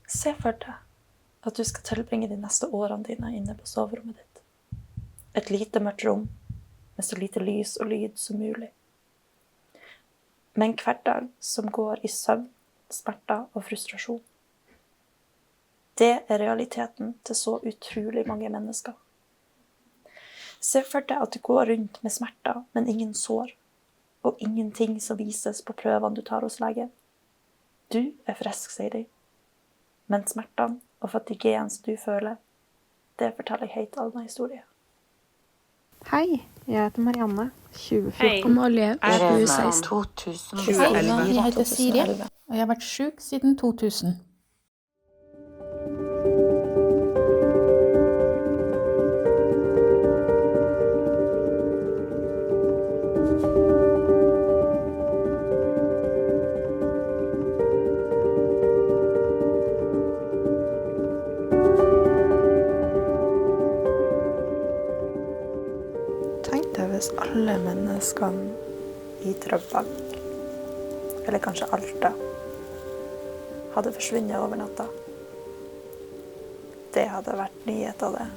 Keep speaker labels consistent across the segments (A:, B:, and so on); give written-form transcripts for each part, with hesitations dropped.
A: Se for deg at du skal tilbringe de neste årene dine inne på soverommet ditt. Et lite mørkt rom med så lite lys og lyd som mulig. Med en hverdag som går i søvn, smerter og frustrasjon. Det er realiteten til så utrolig mange mennesker. Se for deg at du går rundt med smerter, men ingen sår, og ingenting som vises på prøvene du tar hos legen. Du er frisk, sier de. Men smertene og fatigeen som du føler, det forteller jeg helt annen historie.
B: Hei, jeg heter Marianne, 2014.
C: Hei,
D: Amalie,
C: jeg er
D: 2016.
C: 2011.
D: Hei, jeg heter Siri, og jeg har vært syk siden 2000.
A: Tenk deg hvis alle menneskene i Drøbak, eller kanskje Alta, hadde forsvunnet over natta. Det hadde vært nyheter, det.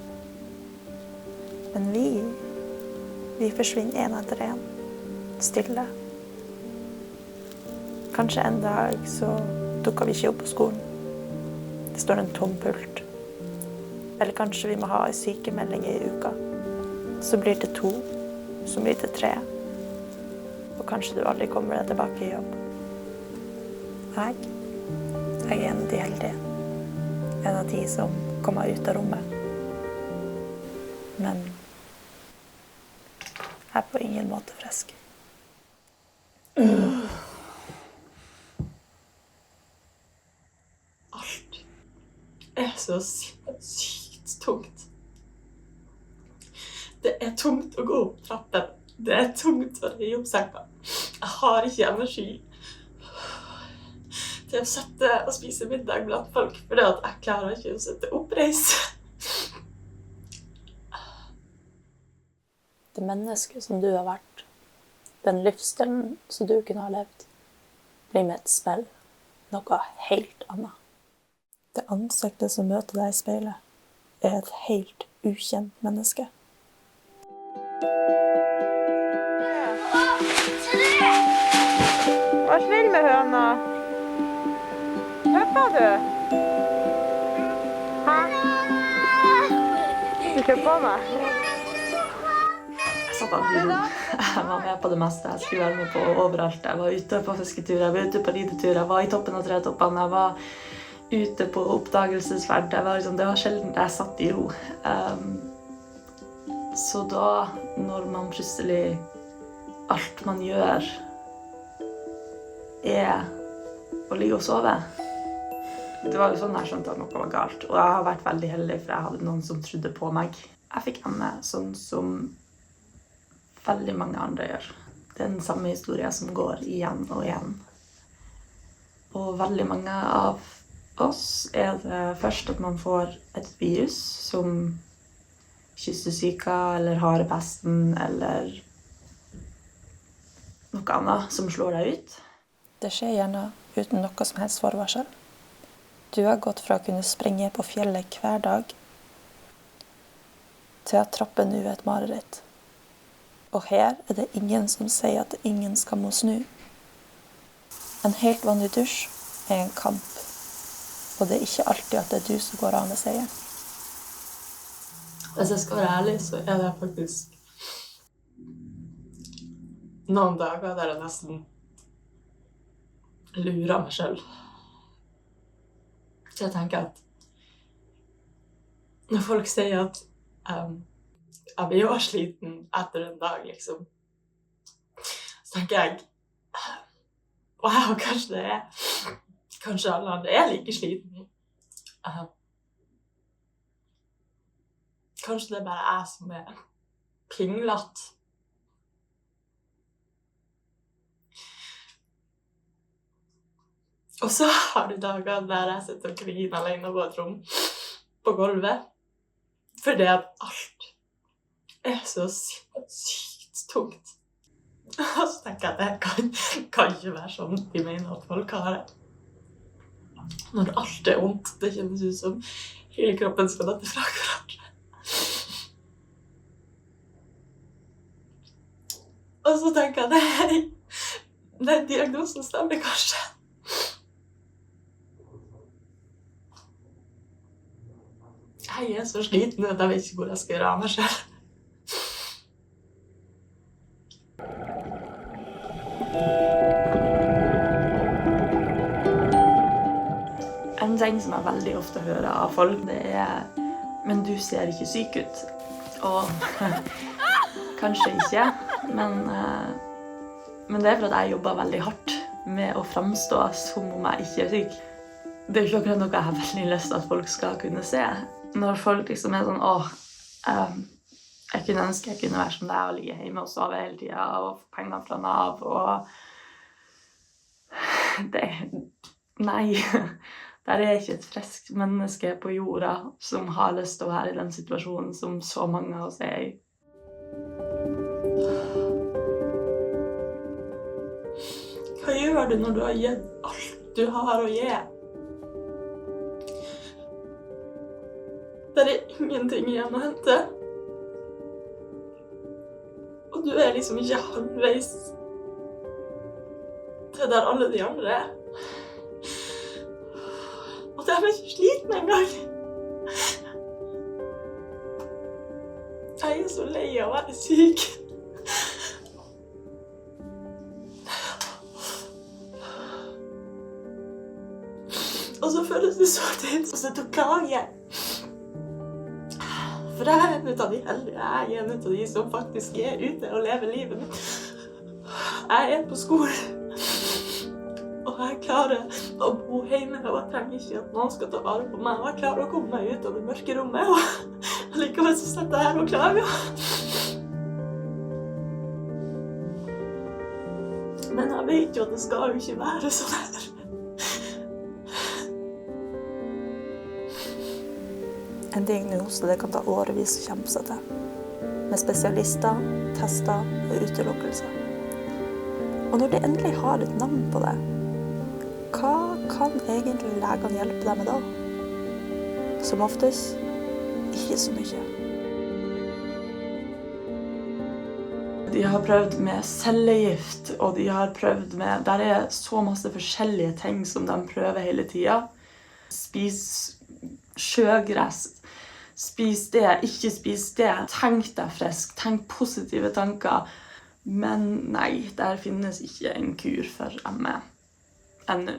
A: Men vi forsvinner en etter en, stille. Kanskje en dag så dukker vi ikke opp på skolen. Det står en tom pult. Eller kanskje vi må ha en sykemelding i uka. Så blir det 2, så blir det 3. Og kanskje du aldri kommer deg tilbake i jobb. Jeg er en av de heldige. En av de som kommer ut av rommet. Men jeg er på ingen måte frisk.
E: Alt er så sykt tungt. Det er tungt å gå opp trappen. Det er tungt å røye opp senga. Jeg har ikke energi til å sette og spise middag blant folk, fordi at jeg klarer ikke å sette oppreis.
A: Det mennesket som du har vært, den livsstilen som du kunne ha levd, blir med et spill noe helt annet. Det ansiktet som møter deg i speilet, er et helt ukjent menneske.
B: Vær snill med høna. Peppa du? Hæ? Du kjøper på meg?
E: Jeg satt aldri i ro. Jeg var med på det meste. Jeg skulle være med på overalt. Jeg var ute på fisketur, jeg var ute på ridetur, jeg var i toppen av tretoppene, jeg var ute på oppdagelsesferd. Det var sjelden jeg satt i ro. Så da, når man plutselig, alt man gjør, er å ligge og sove. Det var jo sånn jeg skjønte at noe var galt. Og jeg har vært veldig heldig, for jeg hadde noen som trodde på meg. Jeg fikk ME, sånn som veldig mange andre gjør. Det er den samme historien som går igjen og igjen. Og veldig mange av oss er det først at man får et virus som kyssesyka eller harepesten eller noe annet som slår deg ut.
A: Det skjer gjerne uten noe som helst forvarsel. Du har gått fra å kunne springe på fjellet hver dag til at trappen nå er et mareritt. Og her er det ingen som sier at ingen skal må snu. En helt vanlig dusj er en kamp, og det er ikke alltid at det er du som går av med seier.
E: Hvis jeg skal være ærlig, så er det faktisk noen dager der jeg nesten lurer meg selv. Så jeg tenker at når folk sier at jeg blir jo sliten etter en dag, liksom, så tenker jeg, wow, kanskje det er, kanskje alle andre er like sliten. Kanskje det er bare jeg som er pinglete. Og så har du dager der jeg sitter og griner alene på et rom på gulvet. Fordi at alt er så sykt tungt. Og så tenker jeg at det kan ikke være sånn de mener at folk har det. Når alt er vondt, det kjennes ut som hele kroppen skal dette fra hverandre. Og så tenker jeg, nei, den diagnosen stemmer kanskje. Jeg er så sliten at jeg vet ikke hvor jeg skal gjøre av meg selv. En ting som jeg veldig ofte hører av folk, det er «Men du ser ikke syk ut». Og kanskje ikke, men det er fordi jeg jobber veldig hardt med å framstå som om jeg ikke er syk. Det er jo ikke akkurat noe jeg har veldig lyst til at folk skal kunne se. Når folk liksom er sånn, jeg kunne ønske jeg kunne være som deg og ligge hjemme og sove hele tiden og få penger fra Nav og... Nei, der er ikke et friskt menneske på jorda som har lyst til å være i den situasjonen som så mange av oss er i. Hva gjør du når du har gitt alt du har å gi? Det er ingenting igjen å hente. Og du er liksom ikke halvveis til der alle de andre er. Og de er ikke sliten engang. Jeg er så lei av å være syk. Og så føles det så teit, og så klage jeg. For jeg er en av de heldige, jeg er en av de som faktisk er ute og lever livet mitt. Jeg er på skolen, og jeg klarer å bo hjemme, og jeg trenger ikke at noen skal ta vare på meg, og jeg klarer å komme meg ut av det mørke rommet, og likevel så sitter jeg her og klager. Men jeg vet jo at det skal jo ikke være sånn her.
A: En diagnose det kan ta årevis å kjempe seg til, med spesialister, tester og utelukkelser. Og når de endelig har et navn på det, hva kan egentlig legene hjelpe deg med da? Som oftest, ikke så mye.
E: De har prøvd med cellegift, og de har prøvd med... Der er så masse forskjellige ting som de prøver hele tiden. Spis sjøgress. Spis det, ikke spis det. Tenk deg frisk, tenk positive tanker. Men nei, der finnes ikke en kur for ME ennå.